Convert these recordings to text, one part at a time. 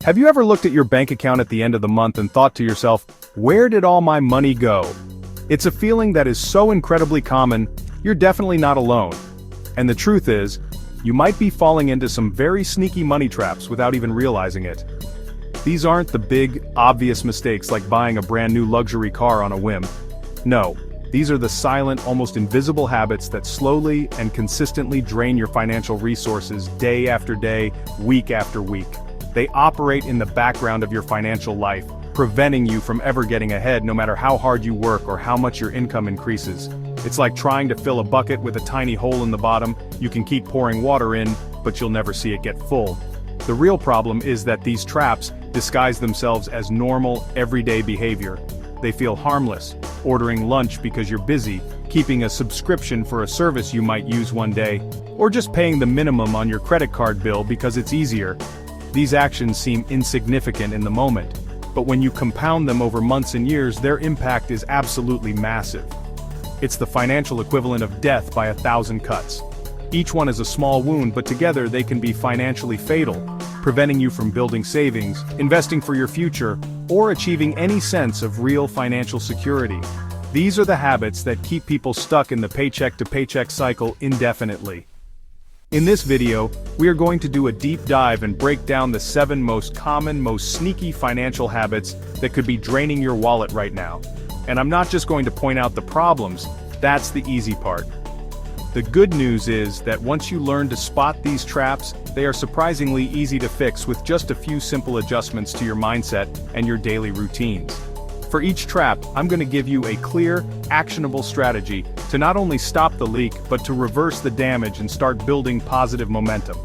Have you ever looked at your bank account at the end of the month and thought to yourself, where did all my money go? It's a feeling that is so incredibly common, you're definitely not alone. And the truth is, you might be falling into some very sneaky money traps without even realizing it. These aren't the big, obvious mistakes like buying a brand new luxury car on a whim. No, these are the silent, almost invisible habits that slowly and consistently drain your financial resources day after day, week after week. They operate in the background of your financial life, preventing you from ever getting ahead no matter how hard you work or how much your income increases. It's like trying to fill a bucket with a tiny hole in the bottom. You can keep pouring water in, but you'll never see it get full. The real problem is that these traps disguise themselves as normal, everyday behavior. They feel harmless, ordering lunch because you're busy, keeping a subscription for a service you might use one day, or just paying the minimum on your credit card bill because it's easier. These actions seem insignificant in the moment, but when you compound them over months and years, their impact is absolutely massive. It's the financial equivalent of death by 1,000 cuts. Each one is a small wound, but together they can be financially fatal, preventing you from building savings, investing for your future, or achieving any sense of real financial security. These are the habits that keep people stuck in the paycheck-to-paycheck cycle indefinitely. In this video, we are going to do a deep dive and break down the 7 most common, most sneaky financial habits that could be draining your wallet right now. And I'm not just going to point out the problems, that's the easy part. The good news is that once you learn to spot these traps, they are surprisingly easy to fix with just a few simple adjustments to your mindset and your daily routines. For each trap, I'm going to give you a clear, actionable strategy to not only stop the leak, but to reverse the damage and start building positive momentum.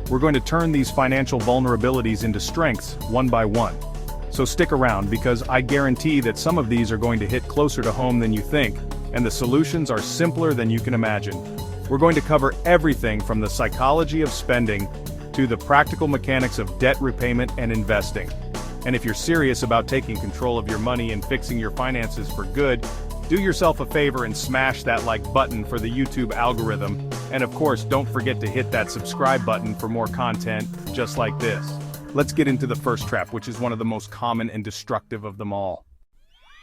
We're going to turn these financial vulnerabilities into strengths, one by one. So stick around, because I guarantee that some of these are going to hit closer to home than you think, and the solutions are simpler than you can imagine. We're going to cover everything from the psychology of spending to the practical mechanics of debt repayment and investing. And if you're serious about taking control of your money and fixing your finances for good, do yourself a favor and smash that like button for the YouTube algorithm. And of course, don't forget to hit that subscribe button for more content just like this. Let's get into the first trap, which is one of the most common and destructive of them all.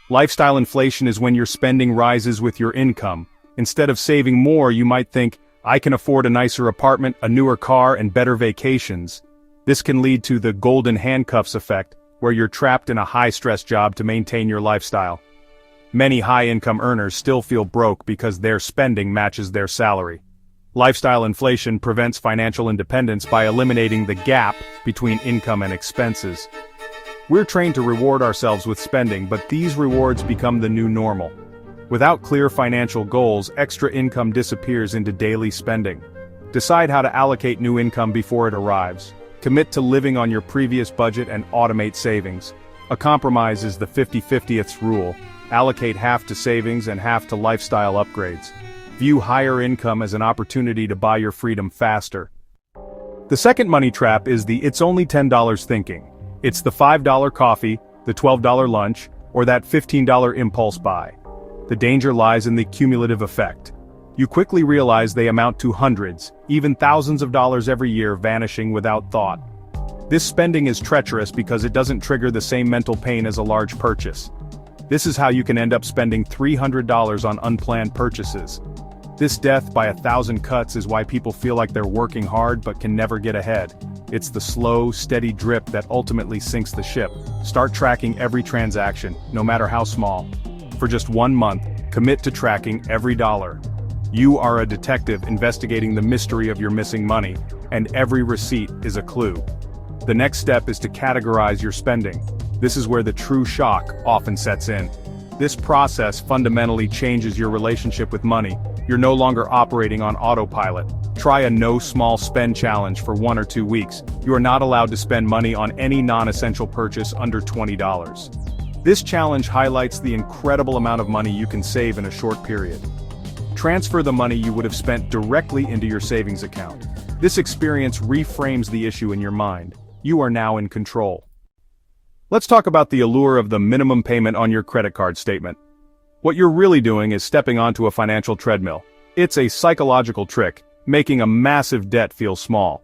Lifestyle inflation is when your spending rises with your income. Instead of saving more, you might think, I can afford a nicer apartment, a newer car, and better vacations. This can lead to the golden handcuffs effect, where you're trapped in a high-stress job to maintain your lifestyle. Many high-income earners still feel broke because their spending matches their salary. Lifestyle inflation prevents financial independence by eliminating the gap between income and expenses. We're trained to reward ourselves with spending, but these rewards become the new normal. Without clear financial goals, extra income disappears into daily spending. Decide how to allocate new income before it arrives. Commit to living on your previous budget and automate savings. A compromise is the 50-50th rule. Allocate half to savings and half to lifestyle upgrades. View higher income as an opportunity to buy your freedom faster. The second money trap is the "it's only $10" thinking. It's the $5 coffee, the $12 lunch, or that $15 impulse buy. The danger lies in the cumulative effect. You quickly realize they amount to hundreds, even thousands of dollars every year vanishing without thought. This spending is treacherous because it doesn't trigger the same mental pain as a large purchase. This is how you can end up spending $300 on unplanned purchases. This death by 1,000 cuts is why people feel like they're working hard but can never get ahead. It's the slow, steady drip that ultimately sinks the ship. Start tracking every transaction, no matter how small. For just 1 month, commit to tracking every dollar. You are a detective investigating the mystery of your missing money, and every receipt is a clue. The next step is to categorize your spending. This is where the true shock often sets in. This process fundamentally changes your relationship with money. You're no longer operating on autopilot. Try a no small spend challenge for 1 or 2 weeks. You are not allowed to spend money on any non-essential purchase under $20. This challenge highlights the incredible amount of money you can save in a short period. Transfer the money you would have spent directly into your savings account. This experience reframes the issue in your mind. You are now in control. Let's talk about the allure of the minimum payment on your credit card statement. What you're really doing is stepping onto a financial treadmill. It's a psychological trick, making a massive debt feel small.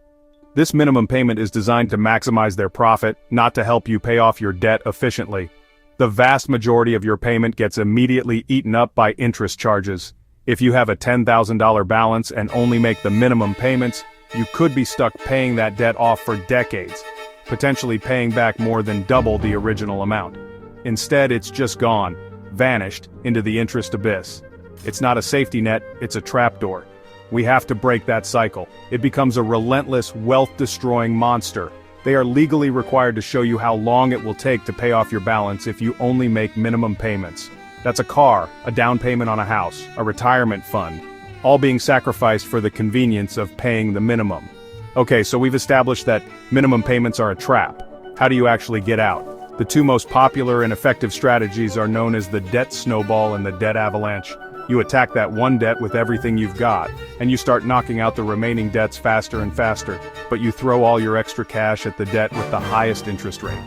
This minimum payment is designed to maximize their profit, not to help you pay off your debt efficiently. The vast majority of your payment gets immediately eaten up by interest charges. If you have a $10,000 balance and only make the minimum payments, you could be stuck paying that debt off for decades, potentially paying back more than double the original amount. Instead, it's just gone, vanished, into the interest abyss. It's not a safety net, it's a trapdoor. We have to break that cycle. It becomes a relentless, wealth-destroying monster. They are legally required to show you how long it will take to pay off your balance if you only make minimum payments. That's a car, a down payment on a house, a retirement fund, all being sacrificed for the convenience of paying the minimum. Okay, so we've established that minimum payments are a trap. How do you actually get out? The two most popular and effective strategies are known as the debt snowball and the debt avalanche. You attack that one debt with everything you've got, and you start knocking out the remaining debts faster and faster, but you throw all your extra cash at the debt with the highest interest rate.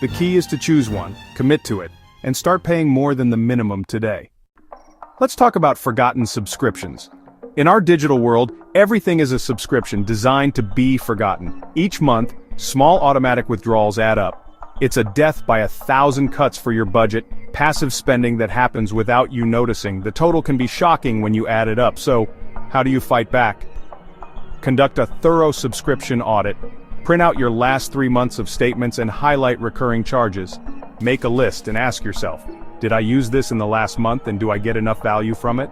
The key is to choose one, commit to it, and start paying more than the minimum today. Let's talk about forgotten subscriptions. In our digital world, everything is a subscription designed to be forgotten. Each month, small automatic withdrawals add up. It's a death by 1,000 cuts for your budget, passive spending that happens without you noticing. The total can be shocking when you add it up, so how do you fight back? Conduct a thorough subscription audit. Print out your last 3 months of statements and highlight recurring charges. Make a list and ask yourself, did I use this in the last month and do I get enough value from it?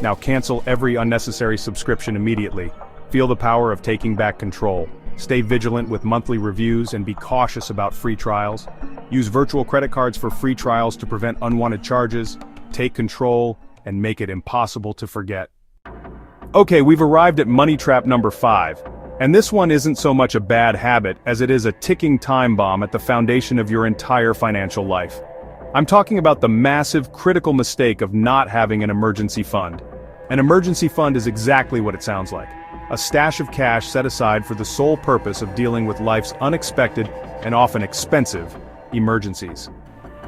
Now cancel every unnecessary subscription immediately. Feel the power of taking back control. Stay vigilant with monthly reviews and be cautious about free trials. Use virtual credit cards for free trials to prevent unwanted charges. Take control and make it impossible to forget. Okay, we've arrived at money trap number 5. And this one isn't so much a bad habit as it is a ticking time bomb at the foundation of your entire financial life. I'm talking about the massive, critical mistake of not having an emergency fund. An emergency fund is exactly what it sounds like. A stash of cash set aside for the sole purpose of dealing with life's unexpected and often expensive emergencies.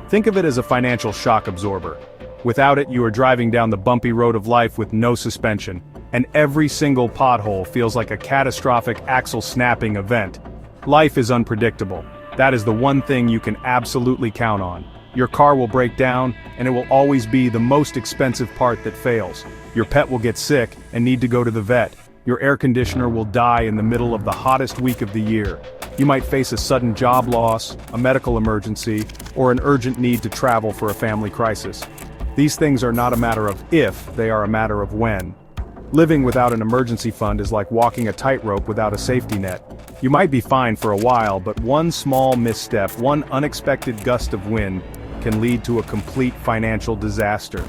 Think of it as a financial shock absorber. Without it, you are driving down the bumpy road of life with no suspension, and every single pothole feels like a catastrophic axle-snapping event. Life is unpredictable. That is the one thing you can absolutely count on. Your car will break down, and it will always be the most expensive part that fails. Your pet will get sick and need to go to the vet. Your air conditioner will die in the middle of the hottest week of the year. You might face a sudden job loss, a medical emergency, or an urgent need to travel for a family crisis. These things are not a matter of if, they are a matter of when. Living without an emergency fund is like walking a tightrope without a safety net. You might be fine for a while, but one small misstep, one unexpected gust of wind, can lead to a complete financial disaster.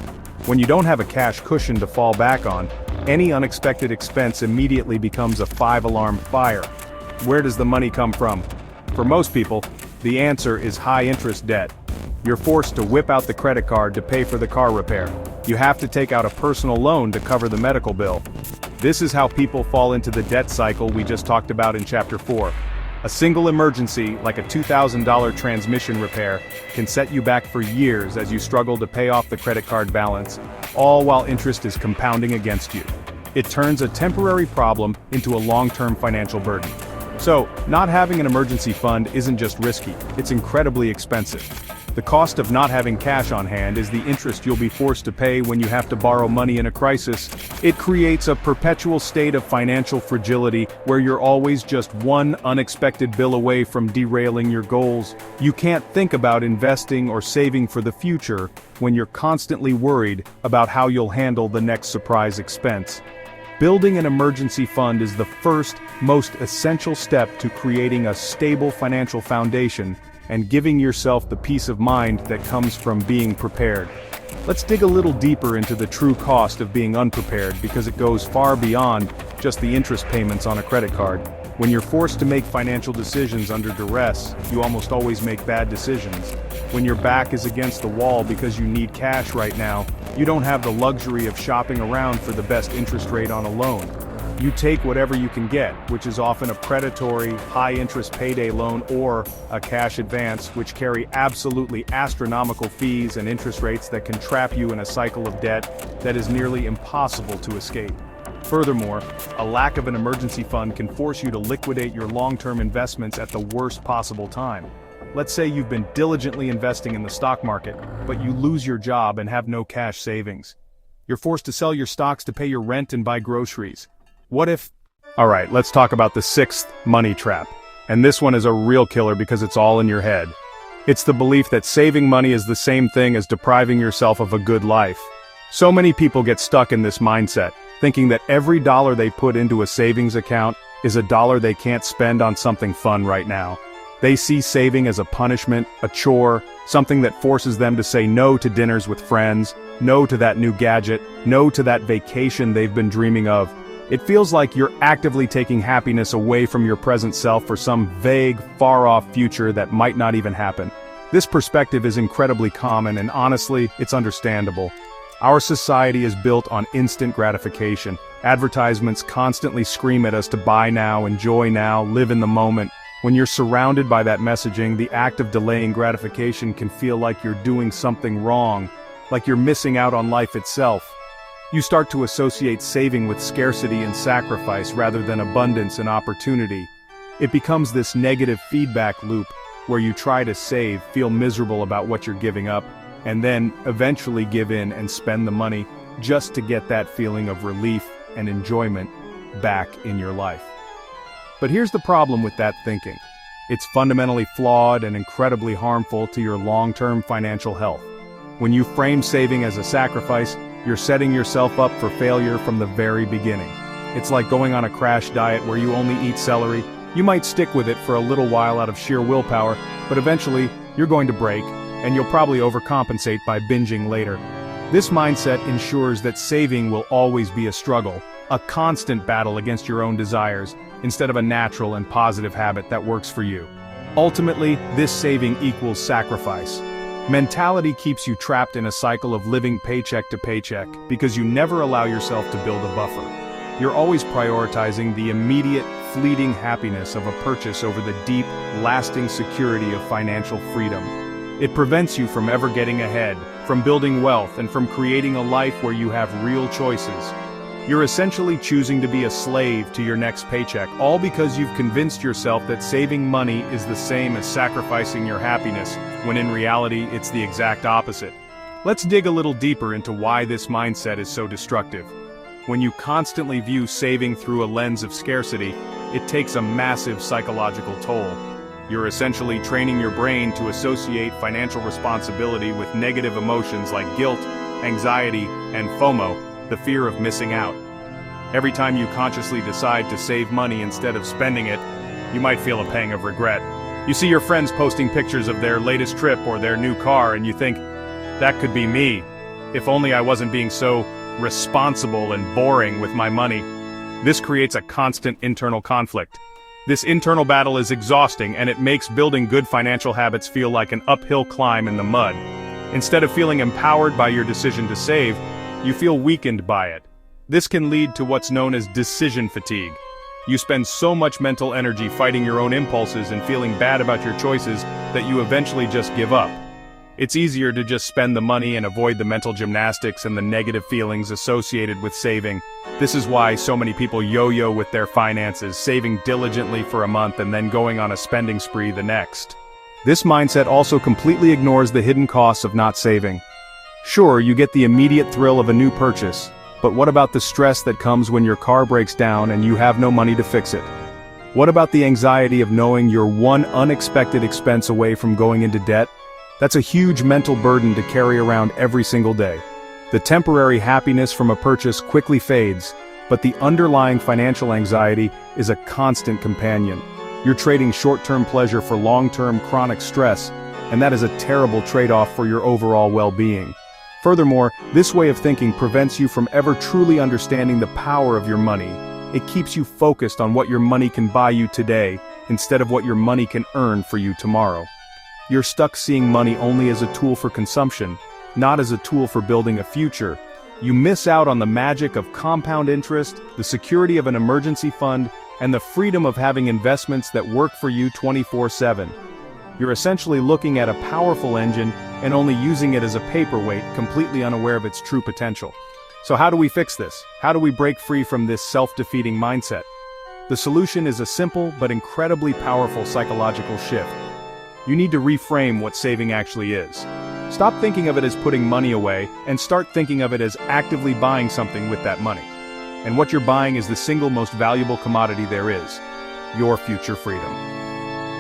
When you don't have a cash cushion to fall back on, any unexpected expense immediately becomes a 5-alarm fire. Where does the money come from? For most people, the answer is high-interest debt. You're forced to whip out the credit card to pay for the car repair. You have to take out a personal loan to cover the medical bill. This is how people fall into the debt cycle we just talked about in Chapter 4. A single emergency, like a $2,000 transmission repair, can set you back for years as you struggle to pay off the credit card balance, all while interest is compounding against you. It turns a temporary problem into a long-term financial burden. So, not having an emergency fund isn't just risky, it's incredibly expensive. The cost of not having cash on hand is the interest you'll be forced to pay when you have to borrow money in a crisis. It creates a perpetual state of financial fragility where you're always just one unexpected bill away from derailing your goals. You can't think about investing or saving for the future when you're constantly worried about how you'll handle the next surprise expense. Building an emergency fund is the first, most essential step to creating a stable financial foundation and giving yourself the peace of mind that comes from being prepared. Let's dig a little deeper into the true cost of being unprepared because it goes far beyond just the interest payments on a credit card. When you're forced to make financial decisions under duress, you almost always make bad decisions. When your back is against the wall because you need cash right now, you don't have the luxury of shopping around for the best interest rate on a loan. You take whatever you can get, which is often a predatory, high-interest payday loan or a cash advance, which carry absolutely astronomical fees and interest rates that can trap you in a cycle of debt that is nearly impossible to escape. Furthermore, a lack of an emergency fund can force you to liquidate your long-term investments at the worst possible time. Let's say you've been diligently investing in the stock market, but you lose your job and have no cash savings. You're forced to sell your stocks to pay your rent and buy groceries. What if... Alright, let's talk about the sixth money trap. And this one is a real killer because it's all in your head. It's the belief that saving money is the same thing as depriving yourself of a good life. So many people get stuck in this mindset, thinking that every dollar they put into a savings account is a dollar they can't spend on something fun right now. They see saving as a punishment, a chore, something that forces them to say no to dinners with friends, no to that new gadget, no to that vacation they've been dreaming of. It feels like you're actively taking happiness away from your present self for some vague, far-off future that might not even happen. This perspective is incredibly common and honestly, it's understandable. Our society is built on instant gratification. Advertisements constantly scream at us to buy now, enjoy now, live in the moment. When you're surrounded by that messaging, the act of delaying gratification can feel like you're doing something wrong, like you're missing out on life itself. You start to associate saving with scarcity and sacrifice rather than abundance and opportunity. It becomes this negative feedback loop where you try to save, feel miserable about what you're giving up, and then eventually give in and spend the money just to get that feeling of relief and enjoyment back in your life. But here's the problem with that thinking. It's fundamentally flawed and incredibly harmful to your long-term financial health. When you frame saving as a sacrifice, you're setting yourself up for failure from the very beginning. It's like going on a crash diet where you only eat celery. You might stick with it for a little while out of sheer willpower, but eventually, you're going to break, and you'll probably overcompensate by binging later. This mindset ensures that saving will always be a struggle, a constant battle against your own desires, instead of a natural and positive habit that works for you. Ultimately, this saving equals sacrifice. Mentality keeps you trapped in a cycle of living paycheck to paycheck because you never allow yourself to build a buffer. You're always prioritizing the immediate, fleeting happiness of a purchase over the deep, lasting security of financial freedom. It prevents you from ever getting ahead, from building wealth, and from creating a life where you have real choices. You're essentially choosing to be a slave to your next paycheck, all because you've convinced yourself that saving money is the same as sacrificing your happiness, when in reality it's the exact opposite. Let's dig a little deeper into why this mindset is so destructive. When you constantly view saving through a lens of scarcity, it takes a massive psychological toll. You're essentially training your brain to associate financial responsibility with negative emotions like guilt, anxiety, and FOMO, the fear of missing out. Every time you consciously decide to save money instead of spending it, you might feel a pang of regret. You see your friends posting pictures of their latest trip or their new car and you think, that could be me. If only I wasn't being so responsible and boring with my money. This creates a constant internal conflict. This internal battle is exhausting and it makes building good financial habits feel like an uphill climb in the mud. Instead of feeling empowered by your decision to save, you feel weakened by it. This can lead to what's known as decision fatigue. You spend so much mental energy fighting your own impulses and feeling bad about your choices that you eventually just give up. It's easier to just spend the money and avoid the mental gymnastics and the negative feelings associated with saving. This is why so many people yo-yo with their finances, saving diligently for a month and then going on a spending spree the next. This mindset also completely ignores the hidden costs of not saving. Sure, you get the immediate thrill of a new purchase, but what about the stress that comes when your car breaks down and you have no money to fix it? What about the anxiety of knowing you're one unexpected expense away from going into debt? That's a huge mental burden to carry around every single day. The temporary happiness from a purchase quickly fades, but the underlying financial anxiety is a constant companion. You're trading short-term pleasure for long-term chronic stress, and that is a terrible trade-off for your overall well-being. Furthermore, this way of thinking prevents you from ever truly understanding the power of your money. It keeps you focused on what your money can buy you today, instead of what your money can earn for you tomorrow. You're stuck seeing money only as a tool for consumption, not as a tool for building a future. You miss out on the magic of compound interest, the security of an emergency fund, and the freedom of having investments that work for you 24/7. You're essentially looking at a powerful engine and only using it as a paperweight, completely unaware of its true potential. So how do we fix this? How do we break free from this self-defeating mindset? The solution is a simple but incredibly powerful psychological shift. You need to reframe what saving actually is. Stop thinking of it as putting money away and start thinking of it as actively buying something with that money. And what you're buying is the single most valuable commodity there is: your future freedom.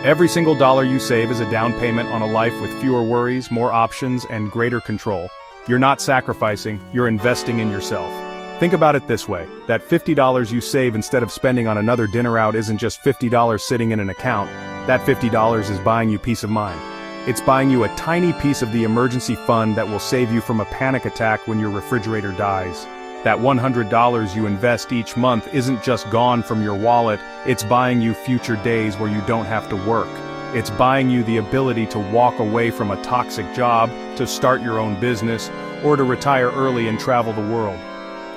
Every single dollar you save is a down payment on a life with fewer worries, more options, and greater control. You're not sacrificing, you're investing in yourself. Think about it this way: that $50 you save instead of spending on another dinner out isn't just $50 sitting in an account. That $50 is buying you peace of mind. It's buying you a tiny piece of the emergency fund that will save you from a panic attack when your refrigerator dies. That $100 you invest each month isn't just gone from your wallet, it's buying you future days where you don't have to work. It's buying you the ability to walk away from a toxic job, to start your own business, or to retire early and travel the world.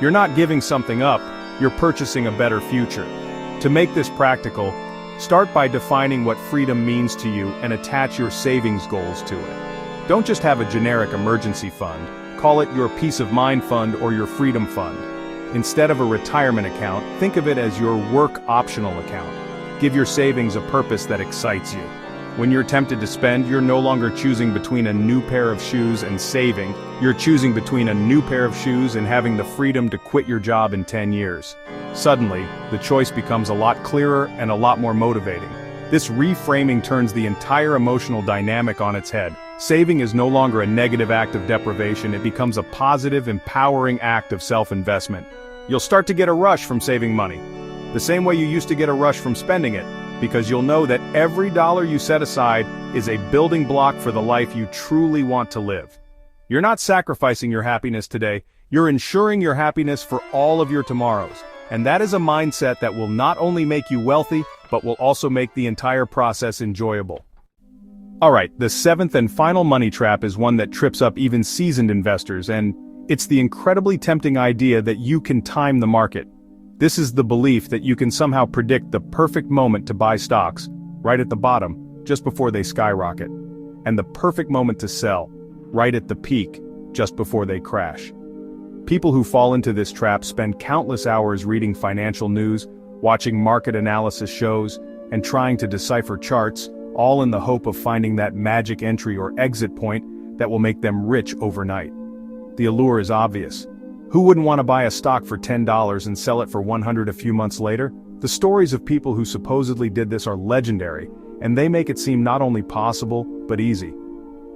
You're not giving something up, you're purchasing a better future. To make this practical, start by defining what freedom means to you and attach your savings goals to it. Don't just have a generic emergency fund. Call it your peace of mind fund or your freedom fund. Instead of a retirement account, think of it as your work optional account. Give your savings a purpose that excites you. When you're tempted to spend, you're no longer choosing between a new pair of shoes and saving. You're choosing between a new pair of shoes and having the freedom to quit your job in 10 years. Suddenly, the choice becomes a lot clearer and a lot more motivating. This reframing turns the entire emotional dynamic on its head. Saving is no longer a negative act of deprivation, it becomes a positive, empowering act of self-investment. You'll start to get a rush from saving money, the same way you used to get a rush from spending it, because you'll know that every dollar you set aside is a building block for the life you truly want to live. You're not sacrificing your happiness today, you're ensuring your happiness for all of your tomorrows. And that is a mindset that will not only make you wealthy, but will also make the entire process enjoyable. Alright, the seventh and final money trap is one that trips up even seasoned investors, and it's the incredibly tempting idea that you can time the market. This is the belief that you can somehow predict the perfect moment to buy stocks, right at the bottom, just before they skyrocket, and the perfect moment to sell, right at the peak, just before they crash. People who fall into this trap spend countless hours reading financial news, watching market analysis shows, and trying to decipher charts, all in the hope of finding that magic entry or exit point that will make them rich overnight. The allure is obvious. Who wouldn't want to buy a stock for $10 and sell it for $100 a few months later? The stories of people who supposedly did this are legendary, and they make it seem not only possible, but easy.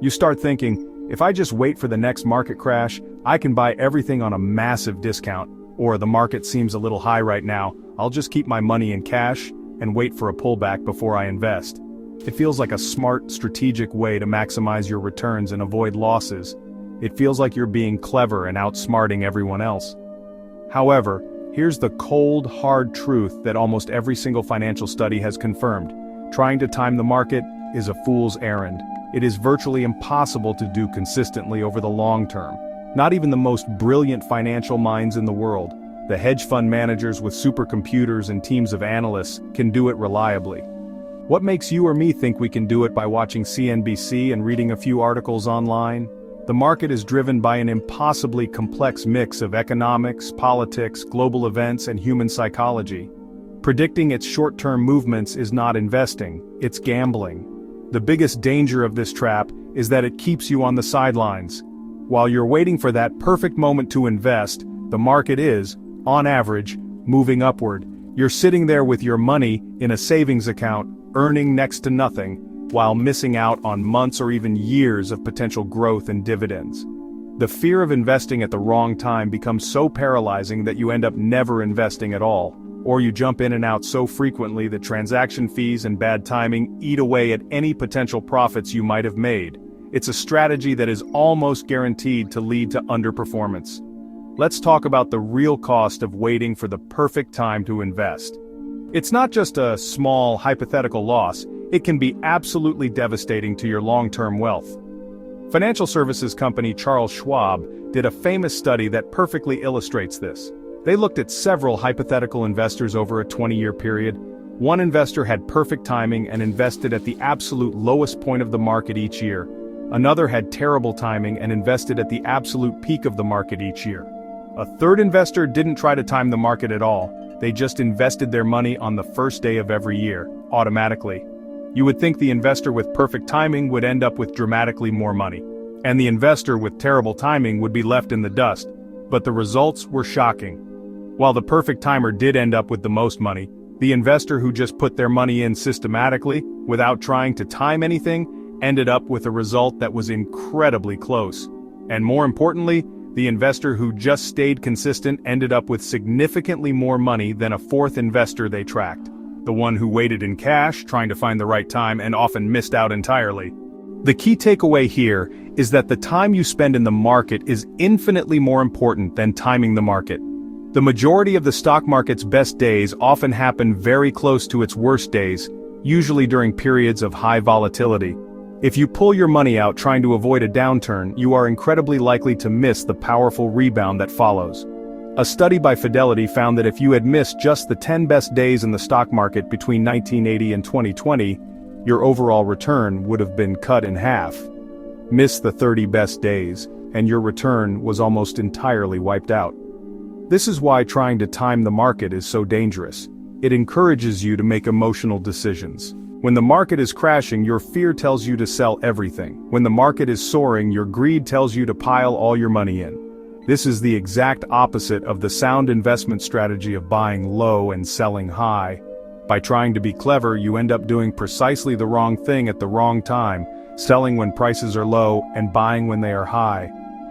You start thinking, if I just wait for the next market crash, I can buy everything on a massive discount, or the market seems a little high right now, I'll just keep my money in cash and wait for a pullback before I invest. It feels like a smart, strategic way to maximize your returns and avoid losses. It feels like you're being clever and outsmarting everyone else. However, here's the cold, hard truth that almost every single financial study has confirmed. Trying to time the market is a fool's errand. It is virtually impossible to do consistently over the long term. Not even the most brilliant financial minds in the world, the hedge fund managers with supercomputers and teams of analysts, can do it reliably. What makes you or me think we can do it by watching CNBC and reading a few articles online? The market is driven by an impossibly complex mix of economics, politics, global events, and human psychology. Predicting its short-term movements is not investing, it's gambling. The biggest danger of this trap is that it keeps you on the sidelines. While you're waiting for that perfect moment to invest, the market is, on average, moving upward. You're sitting there with your money in a savings account, earning next to nothing, while missing out on months or even years of potential growth and dividends. The fear of investing at the wrong time becomes so paralyzing that you end up never investing at all, or you jump in and out so frequently that transaction fees and bad timing eat away at any potential profits you might have made. It's a strategy that is almost guaranteed to lead to underperformance. Let's talk about the real cost of waiting for the perfect time to invest. It's not just a small, hypothetical loss, it can be absolutely devastating to your long-term wealth. Financial services company Charles Schwab did a famous study that perfectly illustrates this. They looked at several hypothetical investors over a 20-year period. One investor had perfect timing and invested at the absolute lowest point of the market each year. Another had terrible timing and invested at the absolute peak of the market each year. A third investor didn't try to time the market at all. They just invested their money on the first day of every year, automatically. You would think the investor with perfect timing would end up with dramatically more money, and the investor with terrible timing would be left in the dust. But the results were shocking. While the perfect timer did end up with the most money, the investor who just put their money in systematically, without trying to time anything, ended up with a result that was incredibly close. And more importantly, the investor who just stayed consistent ended up with significantly more money than a fourth investor they tracked. The one who waited in cash, trying to find the right time, and often missed out entirely. The key takeaway here is that the time you spend in the market is infinitely more important than timing the market. The majority of the stock market's best days often happen very close to its worst days, usually during periods of high volatility. If you pull your money out trying to avoid a downturn, you are incredibly likely to miss the powerful rebound that follows. A study by Fidelity found that if you had missed just the 10 best days in the stock market between 1980 and 2020, your overall return would have been cut in half. Miss the 30 best days, and your return was almost entirely wiped out. This is why trying to time the market is so dangerous. It encourages you to make emotional decisions. When the market is crashing, your fear tells you to sell everything. When the market is soaring, your greed tells you to pile all your money in. This is the exact opposite of the sound investment strategy of buying low and selling high. By trying to be clever, you end up doing precisely the wrong thing at the wrong time, selling when prices are low and buying when they are high.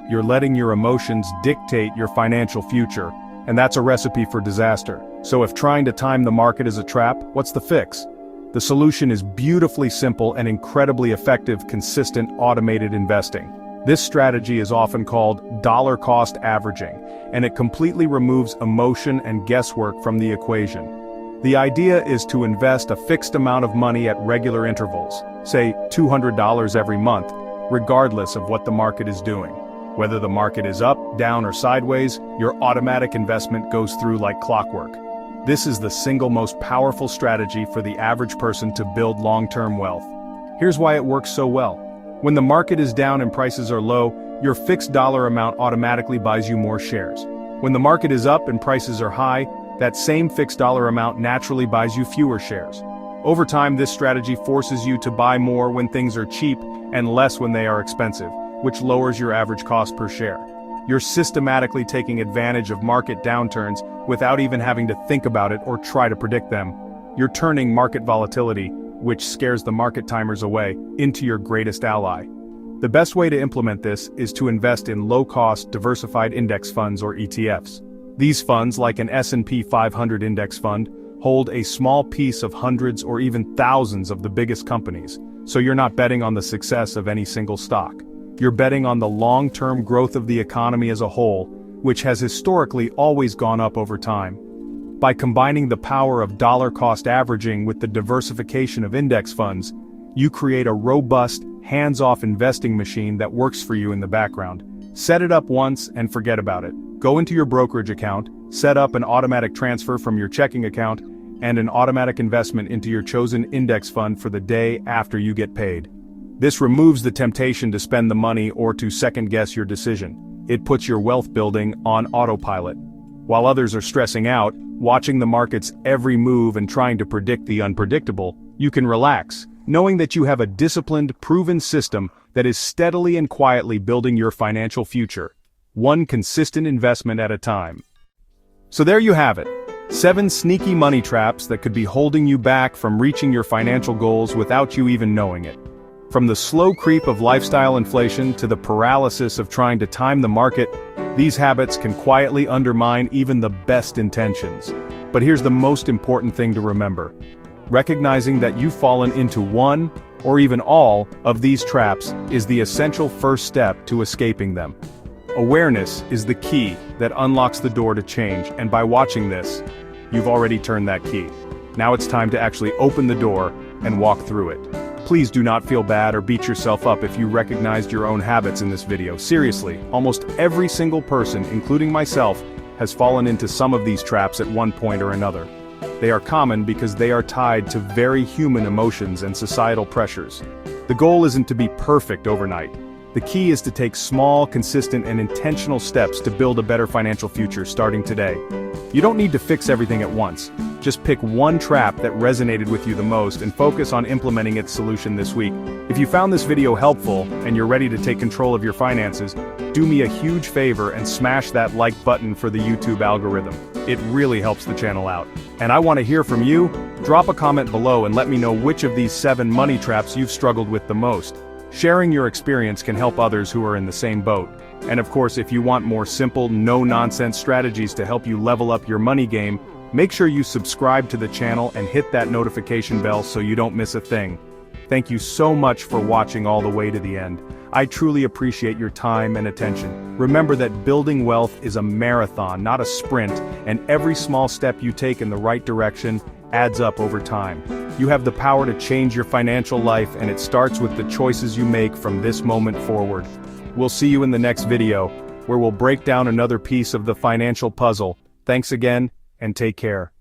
You're letting your emotions dictate your financial future, and that's a recipe for disaster. So if trying to time the market is a trap, what's the fix? The solution is beautifully simple and incredibly effective, consistent, automated investing. This strategy is often called dollar cost averaging, and it completely removes emotion and guesswork from the equation. The idea is to invest a fixed amount of money at regular intervals, say $200 every month, regardless of what the market is doing. Whether the market is up, down, or sideways, your automatic investment goes through like clockwork. This is the single most powerful strategy for the average person to build long-term wealth. Here's why it works so well. When the market is down and prices are low, your fixed dollar amount automatically buys you more shares. When the market is up and prices are high, that same fixed dollar amount naturally buys you fewer shares. Over time, this strategy forces you to buy more when things are cheap and less when they are expensive, which lowers your average cost per share. You're systematically taking advantage of market downturns without even having to think about it or try to predict them. You're turning market volatility, which scares the market timers away, into your greatest ally. The best way to implement this is to invest in low-cost, diversified index funds or ETFs. These funds, like an S&P 500 index fund, hold a small piece of hundreds or even thousands of the biggest companies, so you're not betting on the success of any single stock. You're betting on the long-term growth of the economy as a whole, which has historically always gone up over time. By combining the power of dollar-cost averaging with the diversification of index funds, you create a robust, hands-off investing machine that works for you in the background. Set it up once and forget about it. Go into your brokerage account, set up an automatic transfer from your checking account, and an automatic investment into your chosen index fund for the day after you get paid. This removes the temptation to spend the money or to second-guess your decision. It puts your wealth building on autopilot. While others are stressing out, watching the market's every move and trying to predict the unpredictable, you can relax, knowing that you have a disciplined, proven system that is steadily and quietly building your financial future, one consistent investment at a time. So there you have it. 7 sneaky money traps that could be holding you back from reaching your financial goals without you even knowing it. From the slow creep of lifestyle inflation to the paralysis of trying to time the market, these habits can quietly undermine even the best intentions. But here's the most important thing to remember. Recognizing that you've fallen into one, or even all, of these traps is the essential first step to escaping them. Awareness is the key that unlocks the door to change, and by watching this, you've already turned that key. Now it's time to actually open the door and walk through it. Please do not feel bad or beat yourself up if you recognized your own habits in this video. Seriously, almost every single person, including myself, has fallen into some of these traps at one point or another. They are common because they are tied to very human emotions and societal pressures. The goal isn't to be perfect overnight. The key is to take small, consistent, and intentional steps to build a better financial future starting today. You don't need to fix everything at once. Just pick one trap that resonated with you the most and focus on implementing its solution this week. If you found this video helpful and you're ready to take control of your finances, do me a huge favor and smash that like button for the YouTube algorithm. It really helps the channel out. And I want to hear from you. Drop a comment below and let me know which of these 7 money traps you've struggled with the most. Sharing your experience can help others who are in the same boat. And of course, if you want more simple, no-nonsense strategies to help you level up your money game, make sure you subscribe to the channel and hit that notification bell so you don't miss a thing. Thank you so much for watching all the way to the end. I truly appreciate your time and attention. Remember that building wealth is a marathon, not a sprint, and every small step you take in the right direction adds up over time. You have the power to change your financial life, and it starts with the choices you make from this moment forward. We'll see you in the next video, where we'll break down another piece of the financial puzzle. Thanks again, and take care.